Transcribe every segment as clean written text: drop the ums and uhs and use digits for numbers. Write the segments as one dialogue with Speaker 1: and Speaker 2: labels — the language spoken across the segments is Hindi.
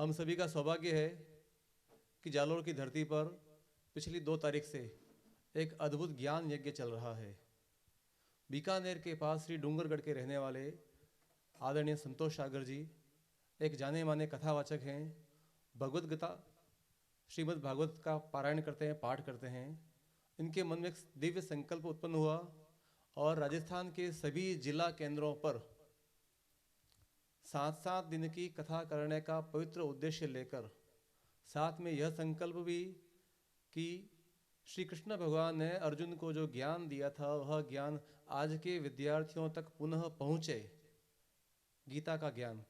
Speaker 1: हम सभी का सौभाग्य है कि जालोर की धरती पर पिछली 2 तारीख से एक अद्भुत ज्ञान यज्ञ चल रहा है। बीकानेर के पास श्री डूंगरगढ़ के रहने वाले आदरणीय संतोष सागर जी एक जाने माने कथावाचक हैं। भगवत गीता श्रीमद् भागवत का पारायण करते हैं, पाठ करते हैं। इनके मन में एक दिव्य संकल्प उत्पन्न हुआ और राजस्थान के सभी जिला केंद्रों पर 7-7 दिन की कथा करने का पवित्र उद्देश्य लेकर साथ में यह संकल्प भी कि श्री कृष्ण भगवान ने अर्जुन को जो ज्ञान दिया था वह ज्ञान आज के विद्यार्थियों तक पुनः पहुँचे, गीता का ज्ञान,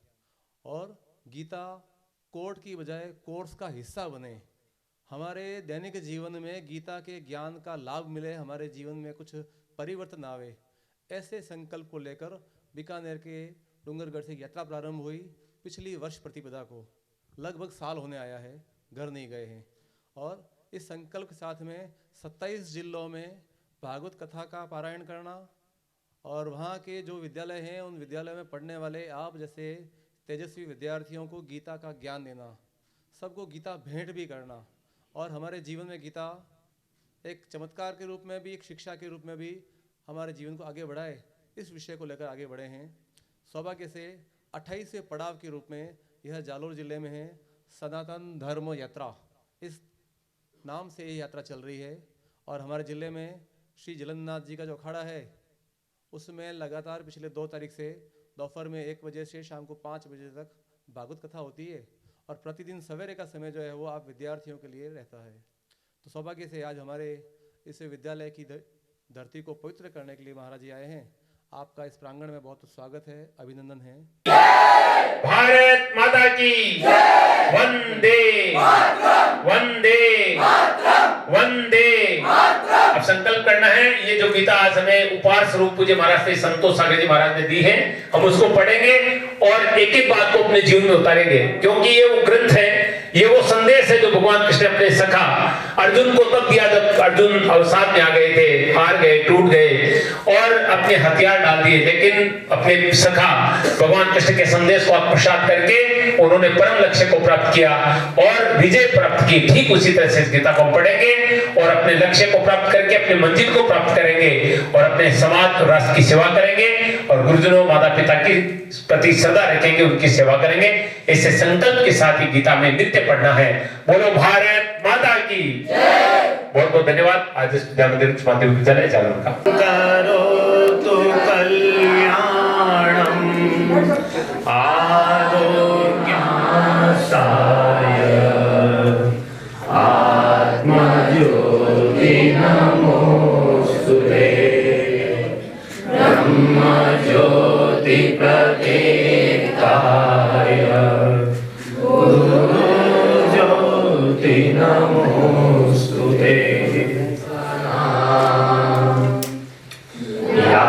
Speaker 1: और गीता कोर्ट की बजाय कोर्स का हिस्सा बने। हमारे दैनिक जीवन में गीता के ज्ञान का लाभ मिले, हमारे जीवन में कुछ परिवर्तन आवे, ऐसे संकल्प को लेकर बीकानेर के डूंगरगढ़ से यात्रा प्रारंभ हुई। पिछली वर्ष प्रतिपदा को लगभग साल होने आया है, घर नहीं गए हैं। और इस संकल्प के साथ में 27 जिलों में भागवत कथा का पारायण करना और वहाँ के जो विद्यालय हैं उन विद्यालय में पढ़ने वाले आप जैसे तेजस्वी विद्यार्थियों को गीता का ज्ञान देना, सबको गीता भेंट भी करना और हमारे जीवन में गीता एक चमत्कार के रूप में भी, एक शिक्षा के रूप में भी हमारे जीवन को आगे बढ़ाए, इस विषय को लेकर आगे बढ़े हैं। सौभाग्य से 28वें पड़ाव के रूप में यह जालोर जिले में है। सनातन धर्म यात्रा, इस नाम से ये यात्रा चल रही है और हमारे ज़िले में श्री जलन्नाथ जी का जो अखाड़ा है उसमें लगातार पिछले 2 तारीख से दोपहर में 1 बजे से शाम को 5 बजे तक भागवत कथा होती है और प्रतिदिन सवेरे का समय जो है वो आप विद्यार्थियों के लिए रहता है। तो सौभाग्य से आज हमारे इस विद्यालय की धरती को पवित्र करने के लिए महाराज जी आए हैं। आपका इस प्रांगण में बहुत स्वागत है, अभिनंदन है।
Speaker 2: भारत माता की वंदे वंदे वंदे। अब संकल्प करना है, ये जो गीता आज हमें उपहार स्वरूप पूज्य महाराज से संतोष सागर जी महाराज ने दी है, हम उसको पढ़ेंगे और एक एक बात को अपने जीवन में उतारेंगे, क्योंकि ये वो ग्रंथ है, ये वो संदेश है जो भगवान कृष्ण ने अपने सखा अर्जुन को तब दिया जब अर्जुन अवसाद में आ गए थे, हार गए, टूट गए और अपने हथियार डाल दिए, लेकिन अपने सखा भगवान कृष्ण के संदेश को आत्मसात करके उन्होंने परम लक्ष्य को प्राप्त किया और विजय प्राप्त की। ठीक उसी तरह से इस गीता को पढ़ेंगे और अपने लक्ष्य को प्राप्त करके अपने मंजिल को प्राप्त करेंगे और अपने समाज राष्ट्र की सेवा करेंगे और गुरुजनों माता पिता की प्रति श्रद्धा रखेंगे, उनकी सेवा करेंगे। ऐसे संकल्प के साथ ही गीता में नित्य पढ़ना है। बोलो भारत माता की जय। बहुत बहुत धन्यवाद। आज इस जन्मदिन माध्यम विद्यालय जालोर का करो तो कल्याणम आरोग्यासाय आत्मज्योति नमोस्तुते ब्रह्मज्योति प्रतीकाय गुरुज्योति नमोस्तुते या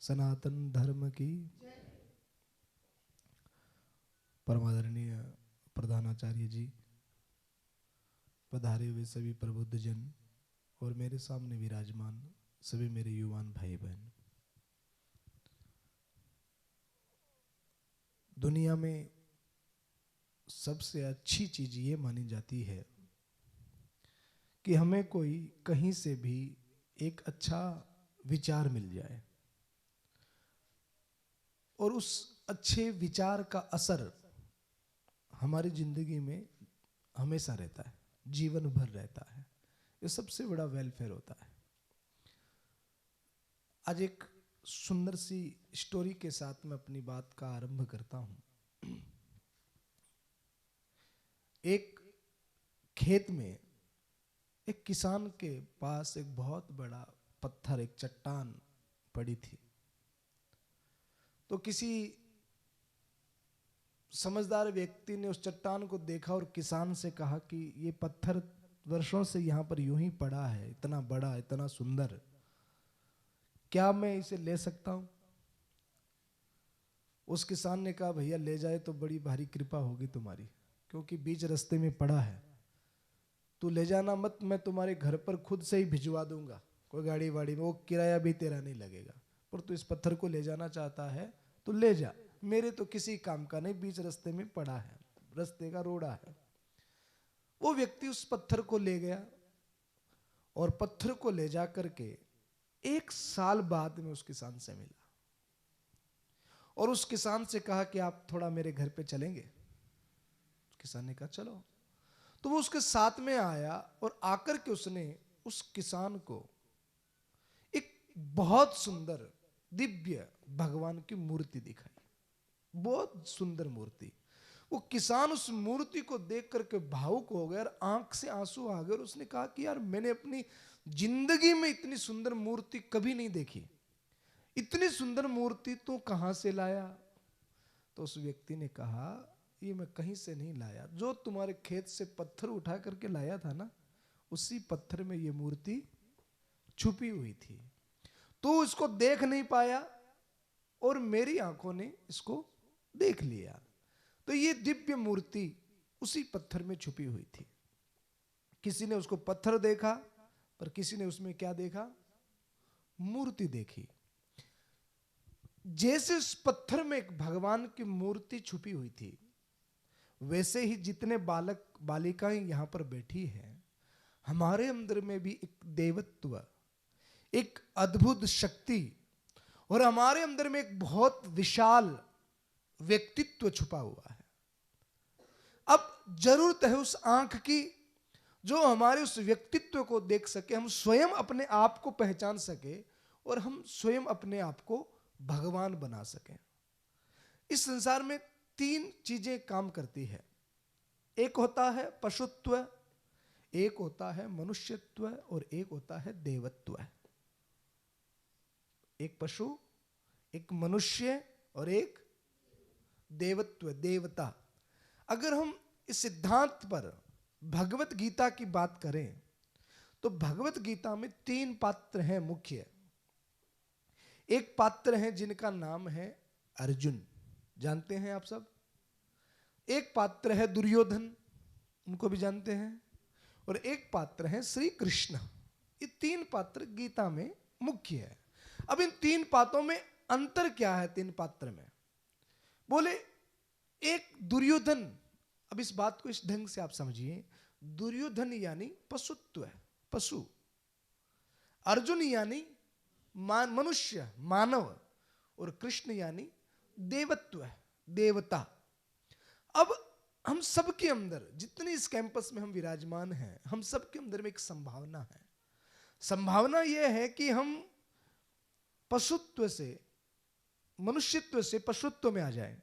Speaker 3: सनातन धर्म की। परमादरणीय प्रधानाचार्य जी, पधारे हुए सभी प्रबुद्ध जन और मेरे सामने विराजमान सभी मेरे युवान भाई बहन। दुनिया में सबसे अच्छी चीज ये मानी जाती है कि हमें कोई कहीं से भी एक अच्छा विचार मिल जाए और उस अच्छे विचार का असर हमारी जिंदगी में हमेशा रहता है, जीवन भर रहता है। ये सबसे बड़ा वेलफेयर होता है। आज एक सुंदर सी स्टोरी के साथ मैं अपनी बात का आरंभ करता हूं। एक खेत में एक किसान के पास एक बहुत बड़ा पत्थर, एक चट्टान पड़ी थी। तो किसी समझदार व्यक्ति ने उस चट्टान को देखा और किसान से कहा कि ये पत्थर वर्षों से यहां पर यूं ही पड़ा है, इतना बड़ा, इतना सुंदर, क्या मैं इसे ले सकता हूं? उस किसान ने कहा, भैया ले जाए तो बड़ी भारी कृपा होगी तुम्हारी, क्योंकि बीच रास्ते में पड़ा है, तू ले जाना मत, मैं तुम्हारे घर पर खुद से ही भिजवा दूंगा, कोई गाड़ी वाड़ी में, वो किराया भी तेरा नहीं लगेगा, पर तू इस पत्थर को ले जाना चाहता है तो ले जा, मेरे तो किसी काम का नहीं, बीच रास्ते में पड़ा है, रास्ते का रोड़ा है। वो व्यक्ति उस पत्थर को ले गया और पत्थर को ले जा करके 1 साल बाद में उस किसान से मिला और उस किसान से कहा कि आप थोड़ा मेरे घर पे चलेंगे। किसान ने कहा चलो। तो वो उसके साथ में आया और आकर के उसने उस किसान को एक बहुत सुंदर दिव्य भगवान की मूर्ति दिखाई, बहुत सुंदर मूर्ति। वो किसान उस मूर्ति को देख करके भावुक हो गया और आंख से आंसू आ गए और उसने कहा कि यार मैंने अपनी जिंदगी में इतनी सुंदर मूर्ति कभी नहीं देखी, इतनी सुंदर मूर्ति तू कहां से लाया? तो उस व्यक्ति ने कहा, ये मैं कहीं से नहीं लाया, जो तुम्हारे खेत से पत्थर उठा करके लाया था ना, उसी पत्थर में ये मूर्ति छुपी हुई थी, तू इसको देख नहीं पाया और मेरी आंखों ने इसको देख लिया। तो ये दिव्य मूर्ति उसी पत्थर में छुपी हुई थी। किसी ने उसको पत्थर देखा, पर किसी ने उसमें क्या देखा? मूर्ति देखी। जैसे उस पत्थर में एक भगवान की मूर्ति छुपी हुई थी, वैसे ही जितने बालक बालिकाएं यहां पर बैठी हैं, हमारे अंदर में भी एक देवत्व, एक अद्भुत शक्ति और हमारे अंदर में एक बहुत विशाल व्यक्तित्व छुपा हुआ है। अब जरूरत है उस आंख की जो हमारे उस व्यक्तित्व को देख सके, हम स्वयं अपने आप को पहचान सके और हम स्वयं अपने आप को भगवान बना सकें। इस संसार में 3 चीजें काम करती है। एक होता है पशुत्व, एक होता है मनुष्यत्व और एक होता है देवत्व। एक पशु, एक मनुष्य और एक देवत्व, देवता। अगर हम इस सिद्धांत पर भगवत गीता की बात करें तो भगवत गीता में 3 पात्र हैं मुख्य। एक पात्र हैं जिनका नाम है अर्जुन, जानते हैं आप सब। एक पात्र है दुर्योधन, उनको भी जानते हैं। और एक पात्र है श्री कृष्ण। ये 3 पात्र गीता में मुख्य है। अब इन 3 पात्रों में अंतर क्या है? 3 पात्र में बोले, एक दुर्योधन, अब इस बात को इस ढंग से आप समझिए, दुर्योधन यानी पशुत्व है, पशु। अर्जुन यानी मनुष्य, मानव। और कृष्ण यानी देवत्व है, देवता। अब हम सबके अंदर, जितने इस कैंपस में हम विराजमान हैं, हम सबके अंदर में एक संभावना है। संभावना यह है कि हम पशुत्व से, मनुष्यत्व से पशुत्व में आ जाएं,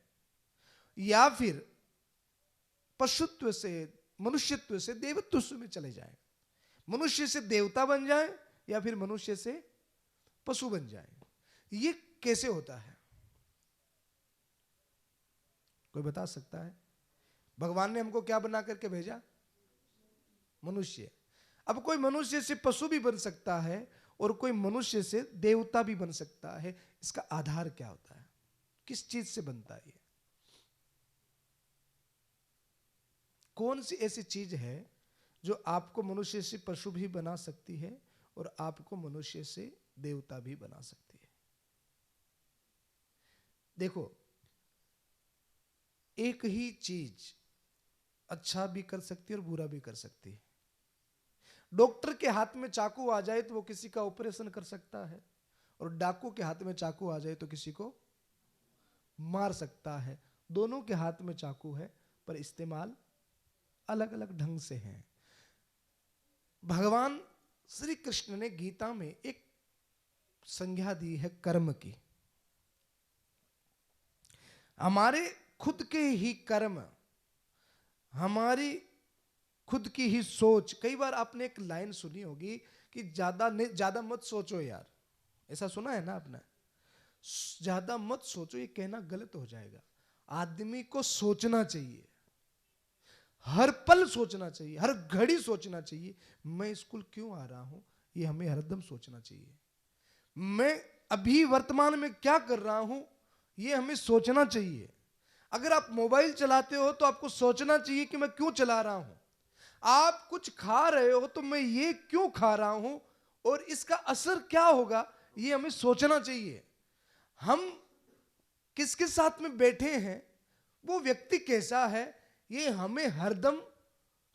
Speaker 3: या फिर पशुत्व से, मनुष्यत्व से देवत्व में चले जाएं। मनुष्य से देवता बन जाएं या फिर मनुष्य से पशु बन जाएं। ये कैसे होता है? कोई बता सकता है? भगवान ने हमको क्या बना करके भेजा? मनुष्य। अब कोई मनुष्य से पशु भी बन सकता है और कोई मनुष्य से देवता भी बन सकता है। इसका आधार क्या होता है? किस चीज से बनता है? कौन सी ऐसी चीज है जो आपको मनुष्य से पशु भी बना सकती है और आपको मनुष्य से देवता भी बना सकती है? देखो, एक ही चीज अच्छा भी कर सकती है और बुरा भी कर सकती है। डॉक्टर के हाथ में चाकू आ जाए तो वो किसी का ऑपरेशन कर सकता है, और डाकू के हाथ में चाकू आ जाए तो किसी को मार सकता है। दोनों के हाथ में चाकू है, पर इस्तेमाल अलग अलग ढंग से है। भगवान श्री कृष्ण ने गीता में एक संज्ञा दी है कर्म की। हमारे खुद के ही कर्म हमारी खुद की ही सोच। कई बार आपने एक लाइन सुनी होगी कि ज्यादा मत सोचो यार, ऐसा सुना है ना आपने? ज्यादा मत सोचो, ये कहना गलत हो जाएगा। आदमी को सोचना चाहिए, हर पल सोचना चाहिए, हर घड़ी सोचना चाहिए। मैं स्कूल क्यों आ रहा हूं, ये हमें हरदम सोचना चाहिए। मैं अभी वर्तमान में क्या कर रहा हूं, ये हमें सोचना चाहिए। अगर आप मोबाइल चलाते हो तो आपको सोचना चाहिए कि मैं क्यों चला रहा हूं। आप कुछ खा रहे हो तो मैं ये क्यों खा रहा हूं और इसका असर क्या होगा, ये हमें सोचना चाहिए। हम किसके साथ में बैठे हैं, वो व्यक्ति कैसा है, ये हमें हरदम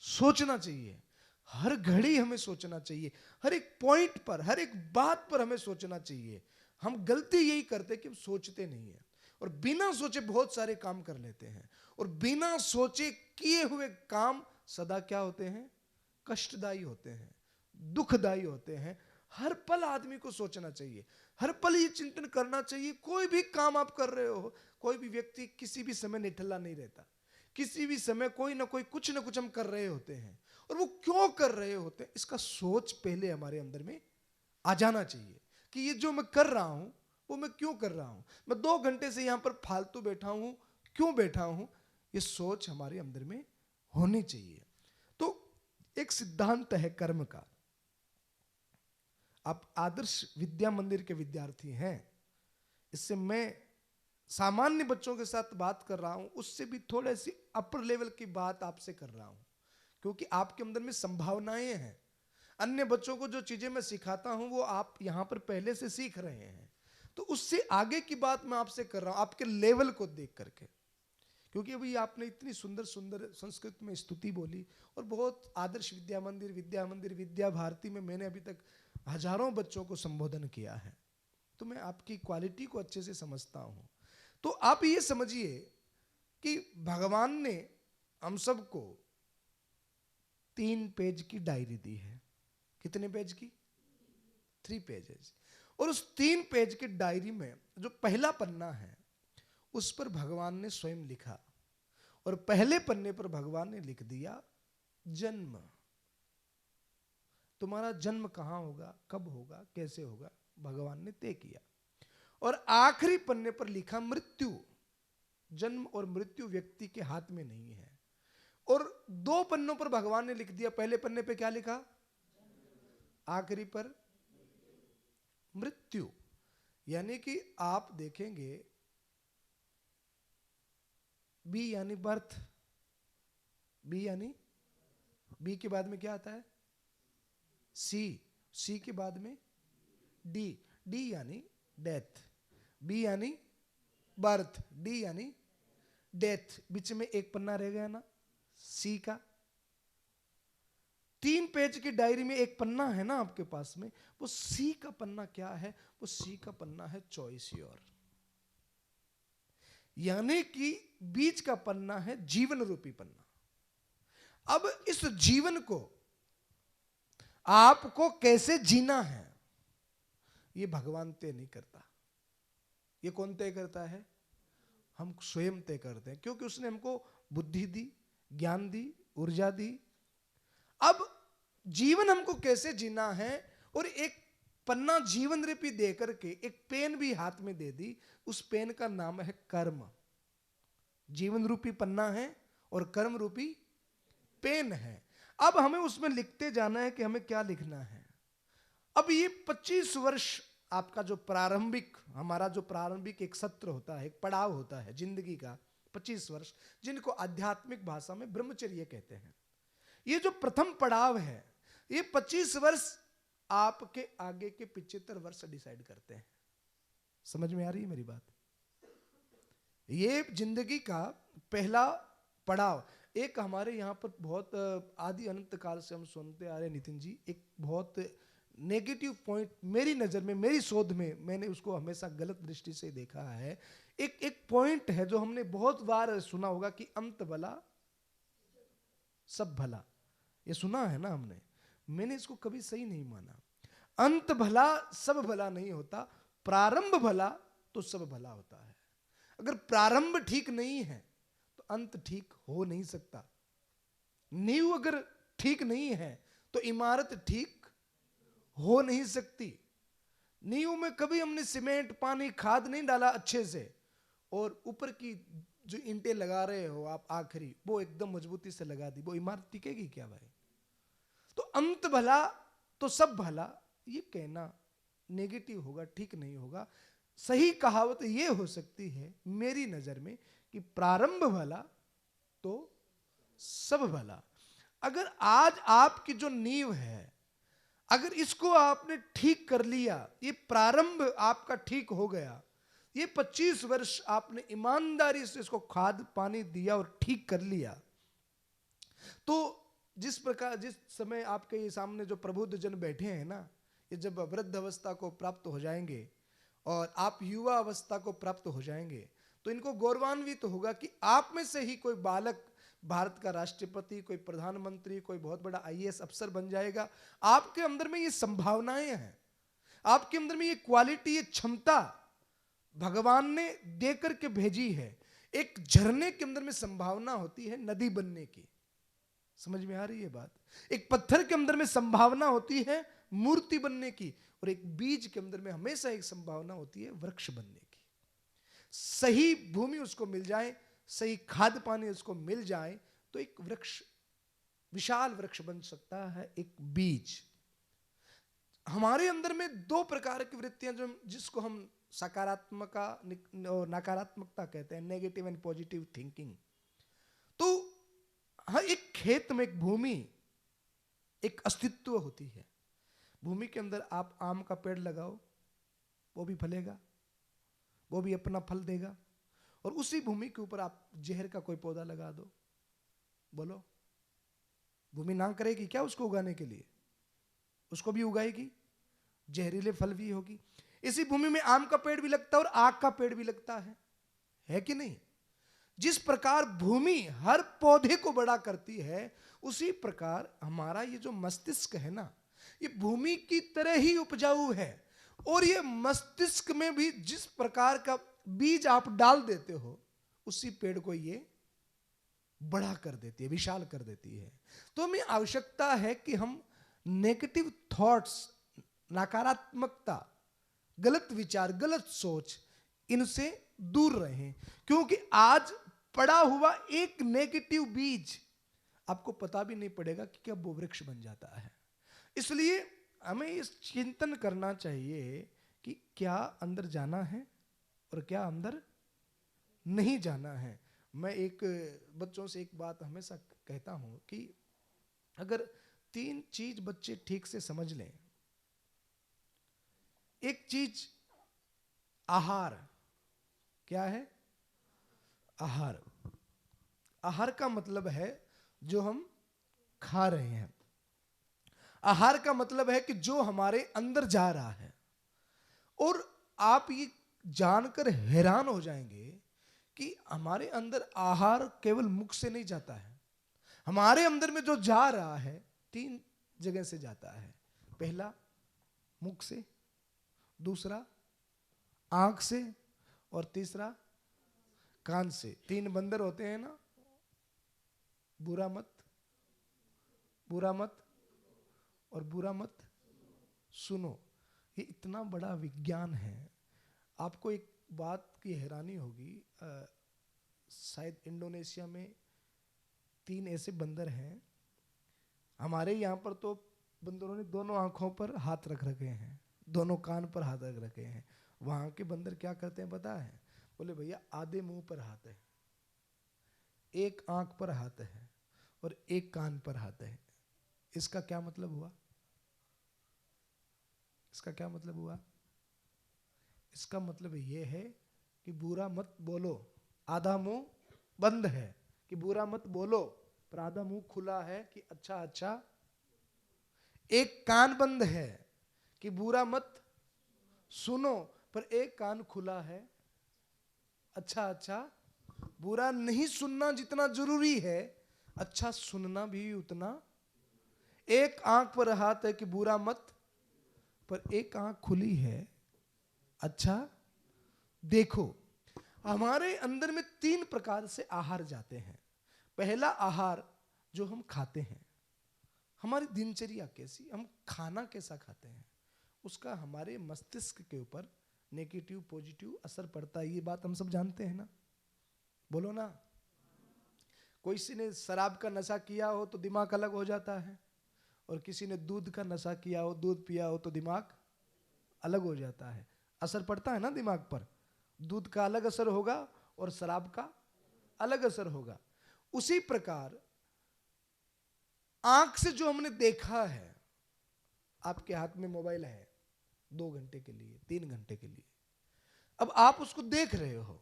Speaker 3: सोचना चाहिए। हर घड़ी हमें सोचना चाहिए, हर एक पॉइंट पर, हर एक बात पर हमें सोचना चाहिए। हम गलती यही करते कि हम सोचते नहीं है और बिना सोचे बहुत सारे काम कर लेते हैं। और बिना सोचे किए हुए काम सदा क्या होते हैं, कष्टदायी होते हैं, दुखदायी होते हैं। हर पल आदमी को सोचना चाहिए, हर पल ये चिंतन करना चाहिए। कोई भी काम आप कर रहे हो, कोई भी व्यक्ति किसी भी समय निठल्ला नहीं रहता। किसी भी समय कोई ना कोई कुछ ना कुछ हम कर रहे होते हैं, और वो क्यों कर रहे होते हैं इसका सोच पहले हमारे अंदर में आ जाना चाहिए कि ये जो मैं कर रहा हूं वो मैं क्यों कर रहा हूं। मैं 2 घंटे से यहां पर फालतू बैठा हूं, क्यों बैठा हूं, ये सोच हमारे अंदर में होनी चाहिए। तो एक सिद्धांत है कर्म का। आप आदर्श विद्या मंदिर के विद्यार्थी हैं, इससे मैं सामान्य बच्चों के साथ बात कर रहा हूं, उससे भी थोड़ी सी अपर लेवल की बात आपसे कर रहा हूं, क्योंकि आपके अंदर में संभावनाएं हैं। अन्य बच्चों को जो चीजें मैं सिखाता हूं वो आप यहां पर पहले से सीख रहे हैं, तो उससे आगे की बात मैं आपसे कर रहा हूं, आपके लेवल को देख करके। क्योंकि अभी आपने इतनी सुंदर सुंदर संस्कृत में स्तुति बोली, और बहुत आदर्श विद्या मंदिर, विद्या भारती में मैंने अभी तक हजारों बच्चों को संबोधन किया है, तो मैं आपकी क्वालिटी को अच्छे से समझता हूं। तो आप ये समझिए कि भगवान ने हम सबको 3 पेज की डायरी दी है। कितने पेज की? 3 पेजेस। और उस 3 पेज की डायरी में जो पहला पन्ना है उस पर भगवान ने स्वयं लिखा, और पहले पन्ने पर भगवान ने लिख दिया जन्म। तुम्हारा जन्म कहां होगा, कब होगा, कैसे होगा, भगवान ने तय किया। और आखिरी पन्ने पर लिखा मृत्यु। जन्म और मृत्यु व्यक्ति के हाथ में नहीं है। और 2 पन्नों पर भगवान ने लिख दिया, पहले पन्ने पे क्या लिखा, आखिरी पर मृत्यु। यानी कि आप देखेंगे बी यानी बर्थ, बी यानी, बी के बाद में क्या आता है, सी, सी के बाद में डी, डी यानी डेथ, बी यानी बर्थ, डी यानी डेथ। बीच में एक पन्ना रह गया ना, सी का। 3 पेज की डायरी में एक पन्ना है ना आपके पास में, वो सी का पन्ना क्या है, वो सी का पन्ना है चॉइस योर। यानी कि बीच का पन्ना है जीवन रूपी पन्ना। अब इस जीवन को आपको कैसे जीना है ये भगवान तय नहीं करता। ये कौन तय करता है? हम स्वयं तय करते हैं, क्योंकि उसने हमको बुद्धि दी, ज्ञान दी, ऊर्जा दी। अब जीवन हमको कैसे जीना है, और एक पन्ना जीवन रूपी दे करके एक पेन भी हाथ में दे दी, उस पेन का नाम है कर्म। जीवन रूपी पन्ना है और कर्म रूपी पेन है। अब हमें उसमें लिखते जाना है कि हमें क्या लिखना है। अब ये 25 वर्ष आपका जो प्रारंभिक, हमारा जो प्रारंभिक एक सत्र होता है, एक पड़ाव होता है जिंदगी का, 25 वर्ष, जिनको आध्यात्मिक भाषा में ब्रह्मचर्य कहते हैं। ये जो प्रथम पड़ाव है, ये 25 वर्ष आपके आगे के 75 वर्ष डिसाइड करते हैं। समझ में आ रही है मेरी बात? ये जिंदगी का पहला पड़ाव। एक हमारे यहाँ पर बहुत आदि अनंत काल से हम सुनते आ रहे नितिन जी, एक बहुत नेगेटिव पॉइंट मेरी नजर में, मेरी शोध में मैंने उसको हमेशा गलत दृष्टि से देखा है। एक पॉइंट है जो हमने बहुत बार सुना होगा कि अंत भला सब भला। ये सुना है ना हमने, मैंने इसको कभी सही नहीं माना। अंत भला सब भला नहीं होता, प्रारंभ भला तो सब भला होता है। अगर प्रारंभ ठीक नहीं है तो अंत ठीक हो नहीं सकता। नींव अगर ठीक नहीं है तो इमारत ठीक हो नहीं सकती। नींव में कभी हमने सीमेंट, पानी, खाद नहीं डाला अच्छे से, और ऊपर की जो ईंटें लगा रहे हो आप आखिरी, वो एकदम मजबूती से लगा दी, वो इमारत टिकेगी क्या भाई? तो अंत भला तो सब भला, ये कहना नेगेटिव होगा, ठीक नहीं होगा। सही कहावत ये हो सकती है मेरी नजर में कि प्रारंभ भला तो सब भला। अगर आज आपकी जो नींव है, अगर इसको आपने ठीक कर लिया, ये प्रारंभ आपका ठीक हो गया, ये 25 वर्ष आपने ईमानदारी से इसको खाद पानी दिया और ठीक कर लिया, तो जिस प्रकार, जिस समय आपके ये सामने जो प्रबुद्ध जन बैठे हैं ना, ये जब वृद्ध अवस्था को प्राप्त हो जाएंगे और आप युवा अवस्था को प्राप्त हो जाएंगे, तो इनको गौरवान्वित होगा कि आप में से ही कोई बालक भारत का राष्ट्रपति, कोई प्रधानमंत्री, कोई बहुत बड़ा आईएएस अफसर बन जाएगा। आपके अंदर में ये संभावनाएं हैं, आपके अंदर में ये क्वालिटी, ये क्षमता भगवान ने दे करके भेजी है। एक झरने के अंदर में संभावना होती है नदी बनने की, समझ में आ रही है बात? एक पत्थर के अंदर में संभावना होती है मूर्ति बनने की, और एक बीज के अंदर में हमेशा एक संभावना होती है वृक्ष बनने की। सही भूमि उसको मिल जाए, सही खाद पानी उसको मिल जाए, तो एक वृक्ष, विशाल वृक्ष बन सकता है, एक बीज। हमारे अंदर में दो प्रकार की वृत्तियां, जो जिसको हम सकारात्मक और नकारात्मकता कहते हैं, नेगेटिव एंड पॉजिटिव थिंकिंग। तो हर एक खेत में एक भूमि, एक अस्तित्व होती है। भूमि के अंदर आप आम का पेड़ लगाओ, वो भी फलेगा, वो भी अपना फल देगा, और उसी भूमि के ऊपर आप जहर का कोई पौधा लगा दो, बोलो भूमि ना करेगी क्या उसको उगाने के लिए? उसको भी उगाएगी, जहरीले फल भी होगी। इसी भूमि में आम का पेड़ भी लगता है और आग का पेड़ भी लगता है कि नहीं? जिस प्रकार भूमि हर पौधे को बड़ा करती है, उसी प्रकार हमारा ये जो मस्तिष्क है ना, ये भूमि की तरह ही उपजाऊ है। और ये मस्तिष्क में भी जिस प्रकार का बीज आप डाल देते हो, उसी पेड़ को ये बड़ा कर देती है, विशाल कर देती है। तो हमें आवश्यकता है कि हम नेगेटिव थॉट्स, नकारात्मकता, गलत विचार, गलत सोच, इनसे दूर रहें। क्योंकि आज पड़ा हुआ एक नेगेटिव बीज आपको पता भी नहीं पड़ेगा कि कब वो वृक्ष बन जाता है। इसलिए हमें इस चिंतन करना चाहिए कि क्या अंदर जाना है और क्या अंदर नहीं जाना है। मैं एक बच्चों से एक बात हमेशा कहता हूं कि अगर 3 चीज बच्चे ठीक से समझ लें। एक चीज आहार, क्या है? आहार। आहार का मतलब है जो हम खा रहे हैं। आहार का मतलब है कि जो हमारे अंदर जा रहा है। और आप ये जानकर हैरान हो जाएंगे कि हमारे अंदर आहार केवल मुख से नहीं जाता है। हमारे अंदर में जो जा रहा है 3 जगह से जाता है। पहला मुख से, दूसरा आंख से, और तीसरा कान से। 3 बंदर होते हैं ना, बुरा मत, बुरा मत और बुरा मत सुनो। ये इतना बड़ा विज्ञान है। आपको एक बात की हैरानी होगी, शायद इंडोनेशिया में 3 ऐसे बंदर हैं। हमारे यहाँ पर तो बंदरों ने दोनों आंखों पर हाथ रख रखे हैं, दोनों कान पर हाथ रख रखे हैं। वहां के बंदर क्या करते हैं पता है? बोले भैया आधे मुंह पर हाथ है, एक आंख पर हाथ है और एक कान पर हाथ है। इसका क्या मतलब हुआ? इसका क्या मतलब हुआ? इसका मतलब यह है कि बुरा मत बोलो, आधा मुंह बंद है कि बुरा मत बोलो, पर आधा मुंह खुला है कि अच्छा अच्छा। एक कान बंद है कि बुरा मत सुनो, पर एक कान खुला है, अच्छा अच्छा। बुरा नहीं सुनना जितना जरूरी है, अच्छा सुनना भी उतना। एक आंख पर हाथ है कि बुरा मत, पर एक आंख खुली है, अच्छा देखो। हमारे अंदर में 3 प्रकार से आहार जाते हैं। पहला आहार जो हम खाते हैं, हमारी दिनचर्या कैसी, हम खाना कैसा खाते हैं, उसका हमारे मस्तिष्क के ऊपर नेगेटिव पॉजिटिव असर पड़ता है। ये बात हम सब जानते हैं ना, बोलो ना। कोई किसी ने शराब का नशा किया हो तो दिमाग अलग हो जाता है, और किसी ने दूध का नशा किया हो, दूध पिया हो तो दिमाग अलग हो जाता है। असर पड़ता है ना दिमाग पर, दूध का अलग असर होगा और शराब का अलग असर होगा। उसी प्रकार आंख से जो हमने देखा है, आपके हाथ में मोबाइल है 2 घंटे के लिए, 3 घंटे के लिए, अब आप उसको देख रहे हो,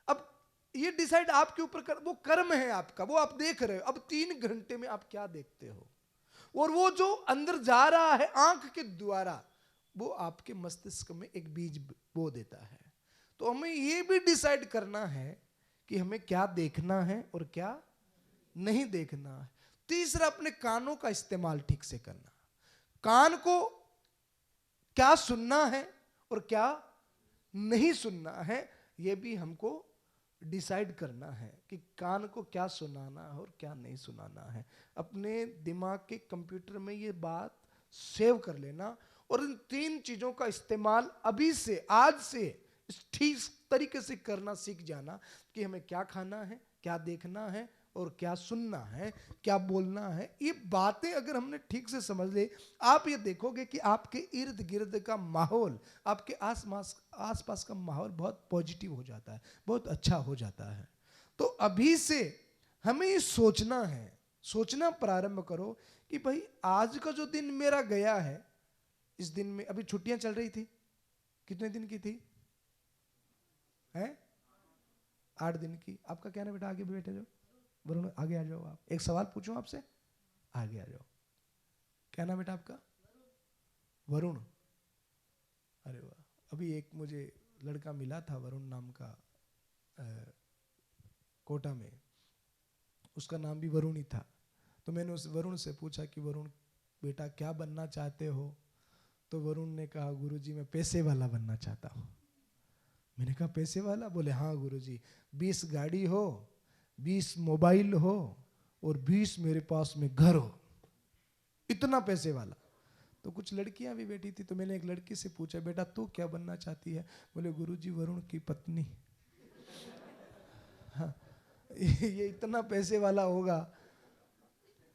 Speaker 3: अब ये डिसाइड आपके ऊपर वो कर्म है आपका, वो आप देख रहे हो। अब 3 घंटे में आप क्या देखते हो, और वो जो अंदर जा रहा है आंख के द्वारा, वो आपके मस्तिष्क में एक बीज बो देता है। तो हमें ये भी डिसाइड करना है कि हमें क्या देखना है और क्या नहीं देखना है। तीसरा, अपने कानों का इस्तेमाल ठीक से करना। कान को क्या सुनना है और क्या नहीं सुनना है, यह भी हमको डिसाइड करना है कि कान को क्या सुनाना है और क्या नहीं सुनाना है। अपने दिमाग के कंप्यूटर में ये बात सेव कर लेना, और इन 3 चीजों का इस्तेमाल अभी से, आज से ठीक तरीके से करना सीख जाना कि हमें क्या खाना है, क्या देखना है और क्या सुनना है, क्या बोलना है। ये बातें अगर हमने ठीक से समझ ले, आप ये देखोगे कि आपके इर्द गिर्द का माहौल, आपके आसपास का माहौल बहुत पॉजिटिव हो जाता है, बहुत अच्छा हो जाता है। तो अभी से हमें ये सोचना है, सोचना प्रारंभ करो कि भाई आज का जो दिन मेरा गया है, इस दिन में अभी छुट्टियां चल रही थी, कितने दिन की थी हैं? 8 दिन की। आपका क्या ना बेटा, आगे बैठे जाओ, वरुण आगे आ जाओ। आप एक सवाल पूछूं आपसे, आगे आ जाओ। क्या नाम बेटा आपका? वरुण। अरे वाह, अभी एक मुझे लड़का मिला था वरुण नाम का, कोटा में, उसका नाम भी वरुण ही था। तो मैंने उस वरुण से पूछा कि वरुण बेटा क्या बनना चाहते हो? तो वरुण ने कहा गुरुजी मैं पैसे वाला बनना चाहता हूँ। मैंने कहा पैसे वाला? बोले हाँ गुरुजी, 20 गाड़ी हो, 20 मोबाइल हो और 20 मेरे पास में घर हो, इतना पैसे वाला। तो कुछ लड़कियां भी बैठी थी, तो मैंने एक लड़की से पूछा बेटा तू क्या बनना चाहती है? बोले गुरुजी वरुण की पत्नी। हाँ, ये इतना पैसे वाला होगा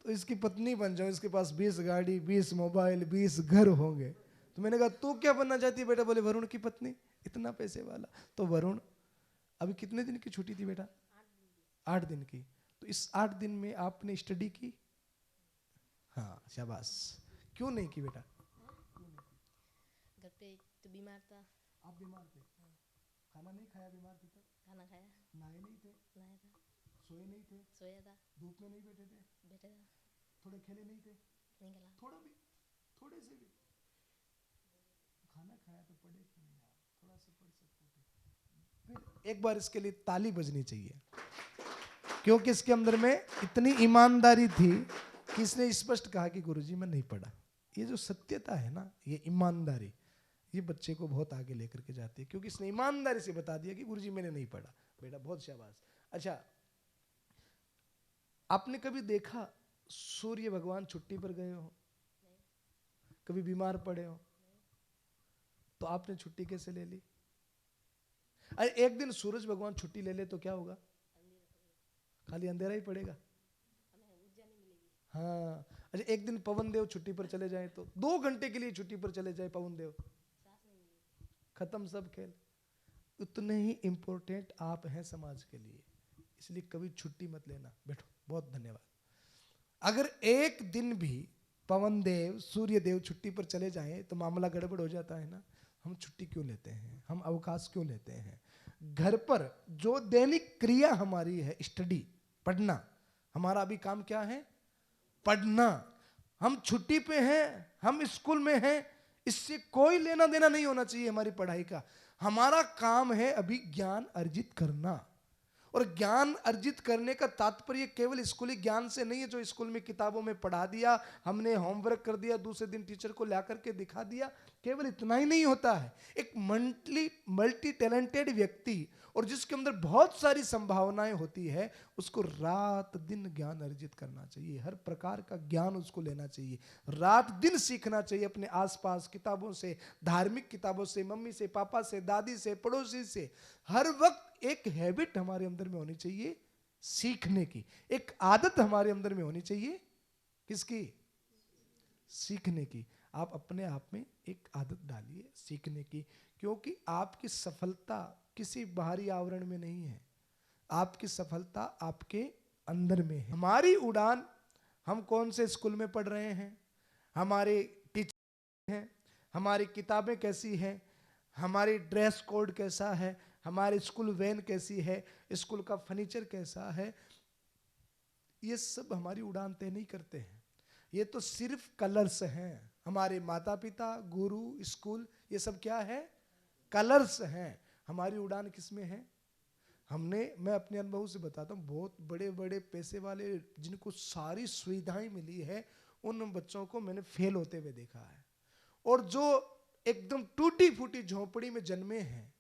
Speaker 3: तो इसकी पत्नी बन जाओ, इसके पास 20 गाड़ी, 20 मोबाइल, 20 घर होंगे। तो मैंने कहा तू क्या बनना चाहती है बेटा? बोले वरुण की पत्नी, इतना पैसे वाला। तो वरुण, अभी कितने दिन की छुट्टी थी बेटा? 8 दिन की। तो इस 8 दिन में आपने स्टडी की? हाँ शाबाश। क्यों नहीं की बेटा?
Speaker 4: घर पे तो बीमार था।
Speaker 3: आप बीमार थे? खाना नहीं खाया? बीमार थे तो
Speaker 4: खाना खाया?
Speaker 3: नहाए नहीं थे?
Speaker 4: नहाया था।
Speaker 3: सोए नहीं थे?
Speaker 4: सोया था।
Speaker 3: धूप में नहीं बैठे थे?
Speaker 4: बैठा था।
Speaker 3: थोड़े खेले नहीं थे?
Speaker 4: नहीं खेला।
Speaker 3: थोड़ा भी, थोड़े से भी। खाना खाया तो पढ़े क्यों नहीं आप? थोड़ा सा पढ़ सकते थे। फिर एक बार इसके लिए ताली बजनी चाहिए, क्योंकि इसके अंदर में इतनी ईमानदारी थी कि इसने स्पष्ट कहा कि गुरुजी मैं नहीं पढ़ा। ये जो सत्यता है ना, ये ईमानदारी, ये बच्चे को बहुत आगे लेकर के जाती है, क्योंकि इसने ईमानदारी से बता दिया कि गुरुजी मैंने नहीं पढ़ा। बेटा बहुत शाबाश। अच्छा, आपने कभी देखा सूर्य भगवान छुट्टी पर गए हो? कभी बीमार पड़े हो? तो आपने छुट्टी कैसे ले ली? अरे एक दिन सूरज भगवान छुट्टी ले ले तो क्या होगा? खाली अंधेरा ही पड़ेगा। हाँ। अच्छा, एक दिन पवन देव छुट्टी पर चले जाए तो 2 घंटे के लिए छुट्टी पर चले जाए पवन देव, खत्म सब खेल। उतने ही इंपॉर्टेंट आप हैं समाज के लिए, इसलिए कभी छुट्टी मत लेना। बैठो, बहुत धन्यवाद। अगर एक दिन भी पवन देव, सूर्य देव छुट्टी पर चले जाएं तो मामला गड़बड़ हो जाता है ना। हम छुट्टी क्यों लेते हैं? हम अवकाश क्यों लेते हैं? घर पर जो दैनिक क्रिया हमारी है, स्टडी, पढ़ना, हमारा अभी काम क्या है? पढ़ना। हम छुट्टी पे हैं, हम स्कूल में हैं, इससे कोई लेना देना नहीं होना चाहिए हमारी पढ़ाई का। हमारा काम है अभी ज्ञान अर्जित करना, और ज्ञान अर्जित करने का तात्पर्य केवल स्कूली ज्ञान से नहीं है, जो स्कूल में किताबों में पढ़ा दिया, हमने होमवर्क कर दिया, दूसरे दिन टीचर को ला करके दिखा दिया, केवल इतना ही नहीं होता है। एक मल्टी टैलेंटेड व्यक्ति और जिसके अंदर बहुत सारी संभावनाएं होती है, उसको रात दिन ज्ञान अर्जित करना चाहिए। हर प्रकार का ज्ञान उसको लेना चाहिए, रात दिन सीखना चाहिए अपने आसपास किताबों से, धार्मिक किताबों से, मम्मी से, पापा से, दादी से, पड़ोसी से। हर वक्त एक हैबिट हमारे अंदर में होनी चाहिए सीखने की, एक आदत हमारे अंदर में होनी चाहिए किसकी? सीखने की। आप अपने आप में एक आदत डालिए सीखने की, क्योंकि आपकी सफलता किसी बाहरी आवरण में नहीं है, आपकी सफलता आपके अंदर में है। हमारी उड़ान, हम कौन से स्कूल में पढ़ रहे हैं, हमारे टीचर हैं, हमारी किताबें कैसी हैं, हमारी ड्रेस कोड कैसा है, हमारी स्कूल वैन कैसी है, स्कूल का फर्नीचर कैसा है, ये सब हमारी उड़ान तय नहीं करते हैं। ये तो सिर्फ कलर्स हैं। हमारे माता पिता, गुरु, स्कूल, ये सब क्या है? कलर्स हैं। हमारी उड़ान किस में है? मैं अपने अनुभव से बताता हूँ, बहुत बड़े बड़े पैसे वाले जिनको सारी सुविधाएं मिली है, उन बच्चों को मैंने फेल होते हुए देखा है। और जो एकदम टूटी फूटी झोपड़ी में जन्मे हैं,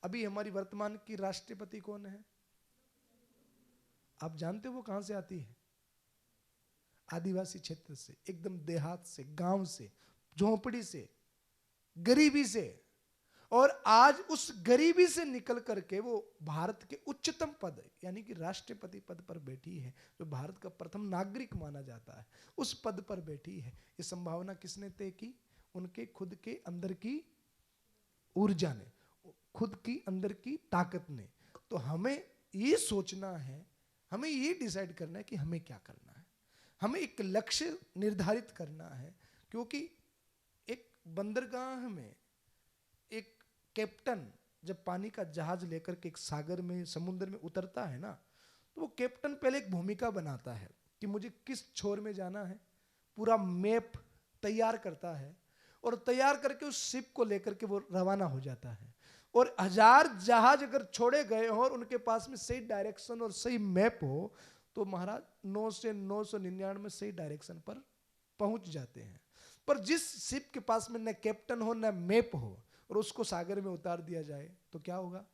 Speaker 3: अभी हमारी वर्तमान की राष्ट्रपति कौन है? आप जानते हो वो कहां से आती है? आदिवासी क्षेत्र से, एकदम देहात से, गांव से, झोपड़ी से, गरीबी से। और आज उस गरीबी से निकल करके वो भारत के उच्चतम पद यानी कि राष्ट्रपति पद पर बैठी है, जो भारत का प्रथम नागरिक माना जाता है, उस पद पर बैठी है। ये संभावना किसने तय की? उनके खुद के अंदर की ऊर्जा ने, खुद की अंदर की ताकत ने। तो हमें ये सोचना है, हमें ये डिसाइड करना है कि हमें क्या करना है, हमें एक लक्ष्य निर्धारित करना है। क्योंकि एक बंदरगाह में एक कैप्टन जब पानी का जहाज लेकर के एक सागर में, समुद्र में उतरता है ना, तो वो कैप्टन पहले एक भूमिका बनाता है कि मुझे किस छोर में जाना है, पूरा मैप तैयार करता है, और तैयार करके उस शिप को लेकर के वो रवाना हो जाता है। और 1000 जहाज अगर छोड़े गए हो और उनके पास में सही डायरेक्शन और सही मैप हो, तो महाराज 9 से 999 सही डायरेक्शन पर पहुंच जाते हैं। पर जिस शिप के पास में न कैप्टन हो न मैप हो, और उसको सागर में उतार दिया जाए, तो क्या होगा?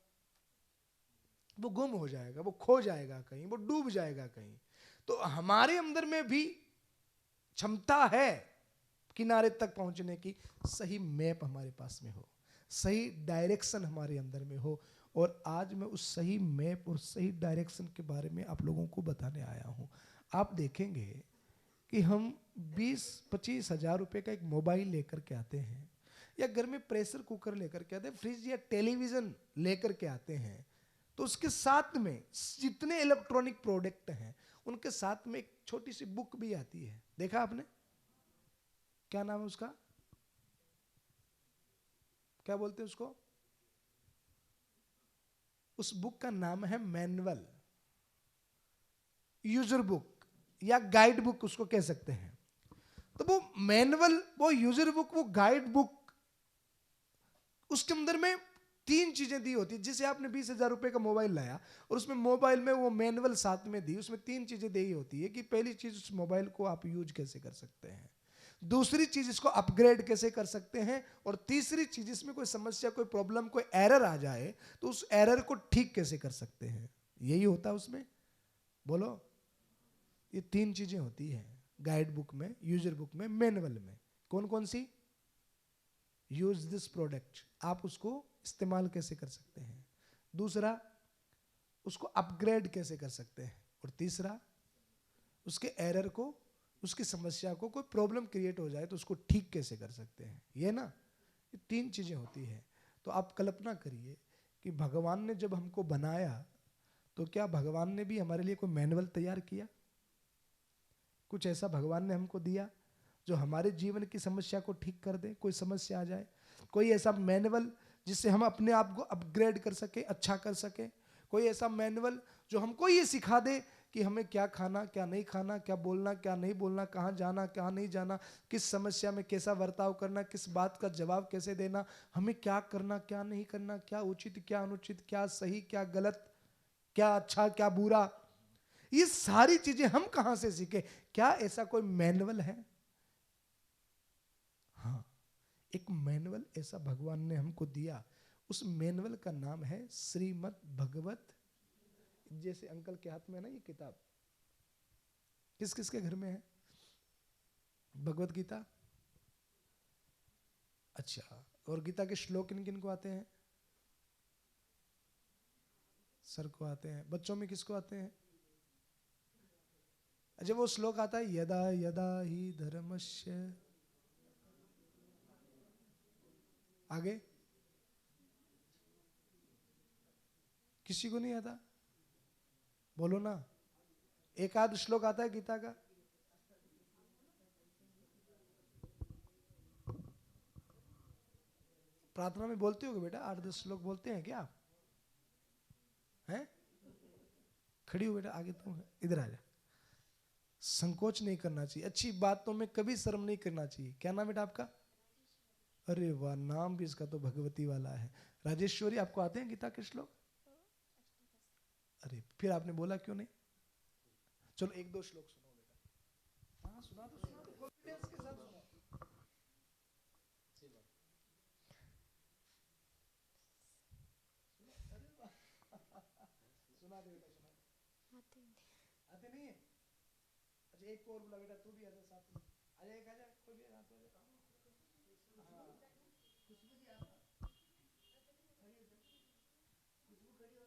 Speaker 3: वो गुम हो जाएगा, वो खो जाएगा कहीं, वो डूब जाएगा कहीं। तो हमारे अंदर में भी क्षमता है किनारे तक पहुंचने की, सही मैप हमारे पास में हो, सही डायरेक्शन हमारे अंदर में हो। और आज मैं उस सही मैप और सही डायरेक्शन के बारे में आप लोगों को बताने आया हूं। आप देखेंगे कि हम 20-25 हजार रुपए का एक मोबाइल लेकर के आते हैं, या घर में प्रेशर कुकर लेकर के आते हैं, फ्रिज या टेलीविजन लेकर के आते हैं, तो उसके साथ में जितने इलेक्ट्रॉनिक प्रोडक्ट हैं, उनके साथ में एक छोटी सी बुक भी आती है। देखा आपने? क्या नाम है उसका? क्या बोलते हैं उसको? उस बुक का नाम है मैनुअल, यूजर बुक या गाइड बुक उसको कह सकते हैं। तो वो मैनुअल, वो यूजर बुक, वो गाइड बुक, उसके अंदर में 3 चीजें दी होती है। जैसे आपने 20,000 रुपए का मोबाइल लाया और उसमें मोबाइल में वो मैनुअल साथ में दी, उसमें 3 चीजें दी होती है कि पहली चीज, उस मोबाइल को आप यूज कैसे कर सकते हैं, दूसरी चीज इसको अपग्रेड कैसे कर सकते हैं, और तीसरी चीज इसमें कोई समस्या, कोई प्रॉब्लम, कोई एरर आ जाए तो उस एरर को ठीक कैसे कर सकते हैं। यही होता है उसमें, बोलो। ये 3 चीजें होती हैं गाइड बुक में, यूजर बुक में, मैनुअल में। कौन कौन सी? यूज दिस प्रोडक्ट, आप उसको इस्तेमाल कैसे कर सकते हैं, दूसरा उसको अपग्रेड कैसे कर सकते हैं, और तीसरा उसके एरर को, उसकी समस्या को, कोई प्रॉब्लम क्रिएट हो जाए तो उसको ठीक कैसे कर सकते हैं। ये ना, ये 3 चीजें होती हैं। तो आप कल्पना करिए कि भगवान ने जब हमको बनाया, तो क्या भगवान ने भी हमारे लिए कोई मैनुअल तैयार किया? कुछ ऐसा भगवान ने हमको दिया जो हमारे जीवन की समस्या को ठीक कर दे? कोई समस्या आ जाए, कोई ऐसा मैनुअल जिससे हम अपने आप को अपग्रेड कर सके, अच्छा कर सके? कोई ऐसा मैनुअल जो हमको ये सिखा दे कि हमें क्या खाना, क्या नहीं खाना, क्या बोलना, क्या नहीं बोलना, कहाँ जाना, कहाँ नहीं जाना, किस समस्या में कैसा बर्ताव करना, किस बात का जवाब कैसे देना, हमें क्या करना, क्या नहीं करना, क्या उचित, क्या अनुचित, क्या सही, क्या गलत, क्या अच्छा, क्या बुरा, ये सारी चीजें हम कहां से सीखे? क्या ऐसा कोई मैनुअल है? हाँ, एक मैनुअल ऐसा भगवान ने हमको दिया। उस मैनुअल का नाम है श्रीमद् भगवत। जैसे अंकल के हाथ में है ना ये किताब, किस किस के घर में है भगवत गीता? अच्छा, और गीता के श्लोक किन किन को आते हैं? सर को आते हैं। बच्चों में किसको आते हैं? अच्छा, वो श्लोक आता है यदा यदा ही धर्मस्य, आगे किसी को नहीं आता? बोलो ना, एक आध श्लोक आता है गीता का? प्रार्थना में बोलते हो बेटा? 8-10 श्लोक बोलते हैं क्या आप? हैं? खड़ी हो बेटा, आगे तुम इधर आ जा। संकोच नहीं करना चाहिए, अच्छी बातों में कभी शर्म नहीं करना चाहिए। क्या नाम बेटा आपका? अरे वाह, नाम भी इसका तो भगवती वाला है। राजेश्वरी, आपको आते हैं गीता के श्लोक? अरे फिर आपने बोला क्यों नहीं? चलो 1-2 श्लोक सुनो बेटा। हाँ सुना दो, सुना दो, कॉन्फिडेंस के साथ सुनो। सुना दे बेटा, सुना। आते नहीं है? अच्छा, एक और बोला बेटा, तू भी आजा साथ में। आजा, एक आजा, कोई भी हाथ आजा। हाँ, खुशबू जी आप खड़ी हो जाओ। खुशबू खड़ी हो,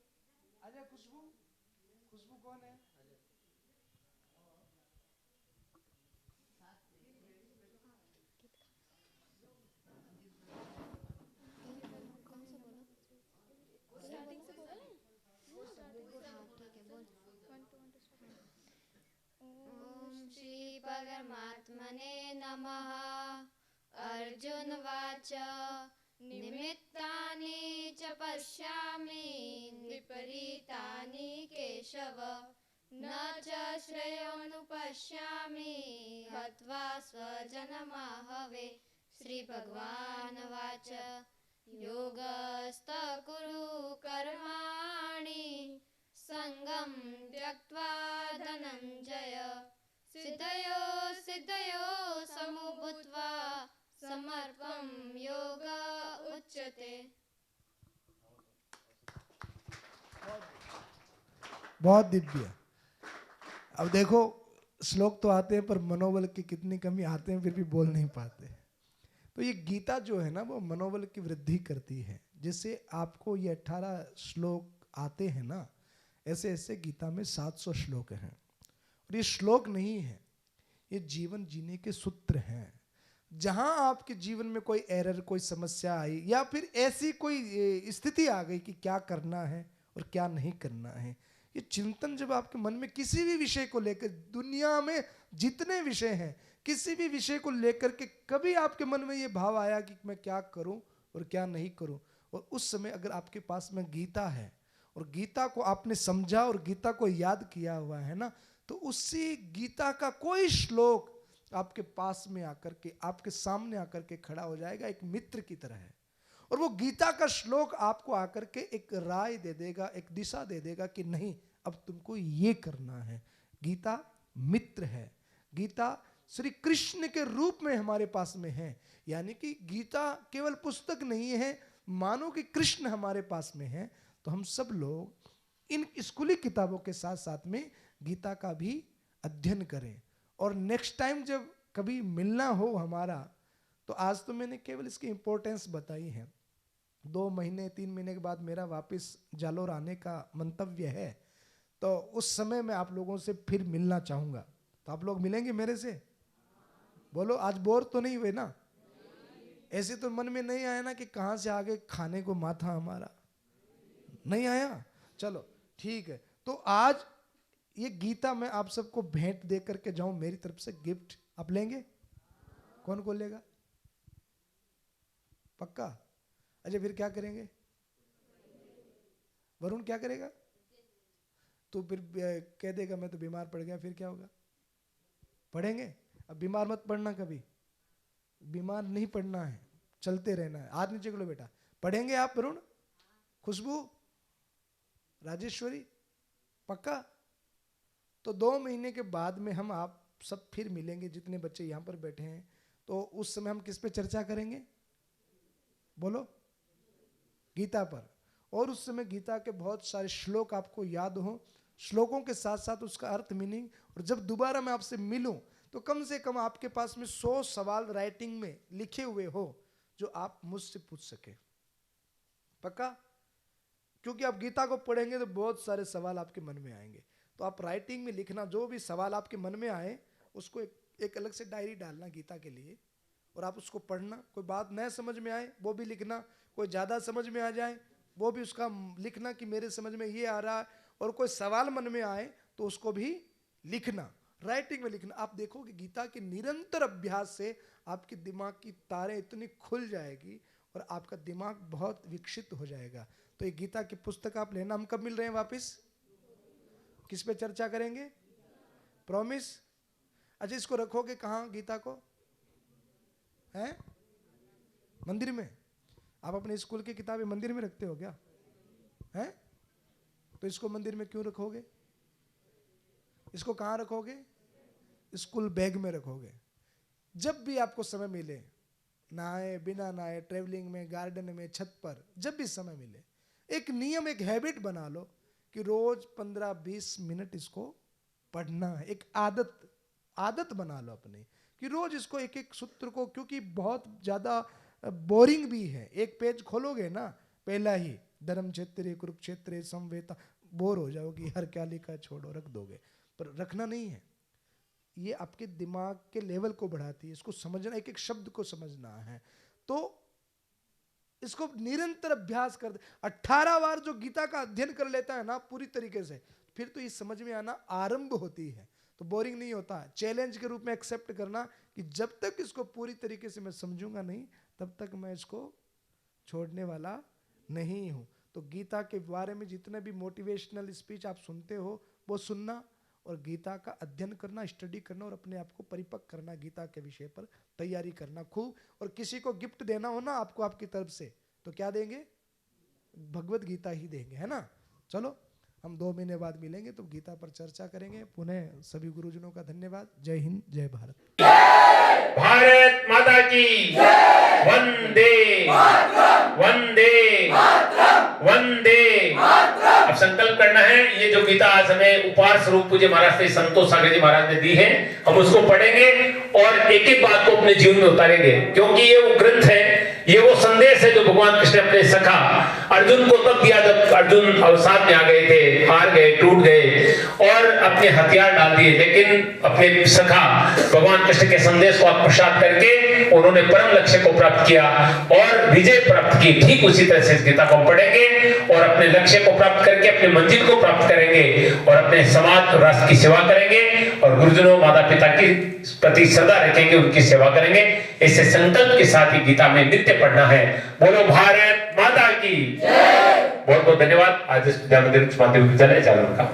Speaker 3: आजा खुशबू। खुशबू कौन है?
Speaker 4: स्टार्टिंग से बोलो। हाँ ठीक है, बोल। 1 2 1 2 स्टार्ट। ओम श्री परमात्मने नमः। अर्जुन वाच निमित्तानि च पश्यामि विपरीतानि केशव, न च श्रेयोनुपश्यामि हत्वा स्वजनमाहवे। श्री भगवान वाच योगस्थ कुरु कर्माणि संगं त्यक्त्वा धनंजय, सिद्धयो समुभूत्वा समर्पं योग उच्यते।
Speaker 3: बहुत दिव्य। अब देखो, श्लोक तो आते हैं पर मनोबल की कितनी कमी, आते हैं फिर भी बोल नहीं पाते। तो ये गीता जो है ना, वो मनोबल की वृद्धि करती है। जैसे आपको ये 18 श्लोक आते हैं ना, ऐसे ऐसे गीता में 700 श्लोक हैं। और ये श्लोक नहीं है, ये जीवन जीने के सूत्र हैं। जहां आपके जीवन में कोई एरर, कोई समस्या आई, या फिर ऐसी कोई स्थिति आ गई कि क्या करना है और क्या नहीं करना है, ये चिंतन जब आपके मन में किसी भी विषय को लेकर, दुनिया में जितने विषय हैं, किसी भी विषय को लेकर के कभी आपके मन में ये भाव आया कि मैं क्या करूं और क्या नहीं करूं, और उस समय अगर आपके पास में गीता है और गीता को आपने समझा और गीता को याद किया हुआ है ना, तो उसी गीता का कोई श्लोक आपके पास में आकर के, आपके सामने आकर के खड़ा हो जाएगा, एक मित्र की तरह है। और वो गीता का श्लोक आपको आकर के एक राय दे देगा, एक दिशा दे देगा कि नहीं, अब तुमको ये करना है। गीता मित्र है। गीता श्री कृष्ण के रूप में हमारे पास में है। यानी कि गीता केवल पुस्तक नहीं है, मानो कि कृष्ण हमारे पास में है। तो हम सब लोग इन स्कूली किताबों के साथ साथ में गीता का भी अध्ययन करें। और नेक्स्ट टाइम जब कभी मिलना हो हमारा, तो आज तो मैंने केवल इसकी इंपॉर्टेंस बताई है। 2 महीने 3 महीने के बाद मेरा वापस जालोर आने का मंतव्य है, तो उस समय मैं आप लोगों से फिर मिलना चाहूँगा। तो आप लोग मिलेंगे मेरे से? बोलो, आज बोर तो नहीं हुए ना? ऐसे तो मन में नहीं आया ना कि कहाँ से आगे खाने को माथा हमारा? नहीं आया? चलो ठीक है। तो आज ये गीता मैं आप सबको भेंट दे करके जाऊं, मेरी तरफ से गिफ्ट। आप लेंगे? कौन कौन लेगा? पक्का? अच्छा, फिर क्या करेंगे? वरुण क्या करेगा? तो फिर कह देगा मैं तो बीमार पड़ गया, फिर क्या होगा? पढ़ेंगे? अब बीमार मत पड़ना, कभी बीमार नहीं पड़ना है, चलते रहना है। हाथ नीचे करो बेटा। पढ़ेंगे आप वरुण? खुशबू? राजेश्वरी? पक्का? तो 2 महीने के बाद में हम आप सब फिर मिलेंगे, जितने बच्चे यहाँ पर बैठे हैं। तो उस समय हम किस पे चर्चा करेंगे? बोलो। गीता पर, और उस समय गीता के बहुत सारे श्लोक आपको याद हो, श्लोकों के साथ साथ उसका अर्थ, मीनिंग, और जब दोबारा मैं आपसे मिलूं तो कम से कम आपके पास में 100 सवाल राइटिंग में लिखे हुए हो जो आप मुझसे पूछ सके। पक्का? क्योंकि आप गीता को पढ़ेंगे तो बहुत सारे सवाल आपके मन में आएंगे, तो आप राइटिंग में लिखना, जो भी सवाल आपके मन में आए उसको एक अलग से डायरी डालना गीता के लिए, और आप उसको पढ़ना। कोई बात न समझ में आए वो भी लिखना, कोई ज़्यादा समझ में आ जाए वो भी उसका लिखना कि मेरे समझ में ये आ रहा है, और कोई सवाल मन में आए तो उसको भी लिखना, राइटिंग में लिखना। आप देखोगे गीता के निरंतर अभ्यास से आपके दिमाग की तारें इतनी खुल जाएगी और आपका दिमाग बहुत विकसित हो जाएगा। तो ये गीता की पुस्तक आप लेना। हम कब मिल रहे हैं वापस? किस पे चर्चा करेंगे? प्रॉमिस? अच्छा, इसको रखोगे कहाँ गीता को? हैं? मंदिर में? आप अपने स्कूल की किताबें मंदिर में रखते हो क्या? हैं? तो इसको मंदिर में क्यों रखोगे? इसको कहाँ रखोगे? स्कूल बैग में रखोगे। जब भी आपको समय मिले, नहाए बिना नहाए, ट्रेवलिंग में, गार्डन में, छत पर, जब भी समय मिले, एक नियम, एक हैबिट बना लो कि रोज 15-20 मिनट इसको पढ़ना है। एक आदत बना लो अपनी कि रोज इसको एक एक सूत्र को, क्योंकि बहुत ज्यादा बोरिंग भी है। एक पेज खोलोगे ना, पहला ही धर्म क्षेत्र कुरुक्षेत्र समवेता, बोर हो जाओगी, हर क्या लिखा है छोड़ो, रख दोगे। पर रखना नहीं है, ये आपके दिमाग के लेवल को बढ़ाती है। इसको समझना, एक एक शब्द को समझना है, तो इसको निरंतर अभ्यास कर। 18 बार जो गीता का अध्ययन कर लेता है ना पूरी तरीके से, फिर तो ये समझ में आना आरंभ होती है, तो बोरिंग नहीं होता है। चैलेंज के रूप में एक्सेप्ट करना कि जब तक इसको पूरी तरीके से मैं समझूंगा नहीं, तब तक मैं इसको छोड़ने वाला नहीं हूं। तो गीता के बारे में जितने भी मोटिवेशनल स्पीच आप सुनते हो वो सुनना, और गीता का अध्ययन करना, स्टडी करना, और अपने आप को परिपक्व करना, गीता के विषय पर तैयारी करना खूब। और किसी को गिफ्ट देना हो ना आपको आपकी तरफ से, तो क्या देंगे? भगवत गीता ही देंगे, है ना। चलो हम 2 महीने बाद मिलेंगे तो गीता पर चर्चा करेंगे। पुनः सभी गुरुजनों का धन्यवाद। जय हिंद, जय भारत।
Speaker 2: भारत माता की वंदे वंदे वंदे। अब संकल्प करना है, ये जो गीता आज हमें उपहार स्वरूप पूज्य महाराज श्री संतोष सागर जी महाराज ने दी है, हम उसको पढ़ेंगे और एक एक बात को अपने जीवन में उतारेंगे, क्योंकि ये वो ग्रंथ है, ये वो संदेश है जो भगवान कृष्ण अपने सखा अर्जुन को तब दिया जब अर्जुन अवसाद में आ गए थे, हार गए, टूट गए और अपने हथियार डाल दिए, लेकिन अपने सखा भगवान कृष्ण के संदेश को आत्मसात करके उन्होंने परम लक्ष्य को प्राप्त किया और विजय प्राप्त की। ठीक उसी तरह से इस गीता को पढ़ेंगे और अपने लक्ष्य को प्राप्त करके अपने मंजिल को प्राप्त करेंगे और अपने समाज और राष्ट्र की सेवा करेंगे और गुरुजनों, माता पिता की प्रति श्रद्धा रखेंगे, उनकी सेवा करेंगे। ऐसे संकल्प के साथ ही गीता में नित्य पढ़ना है। बोलो भारत माता की जय। बहुत बहुत धन्यवाद। आज इस माध्यमिक विद्यालय जालौर का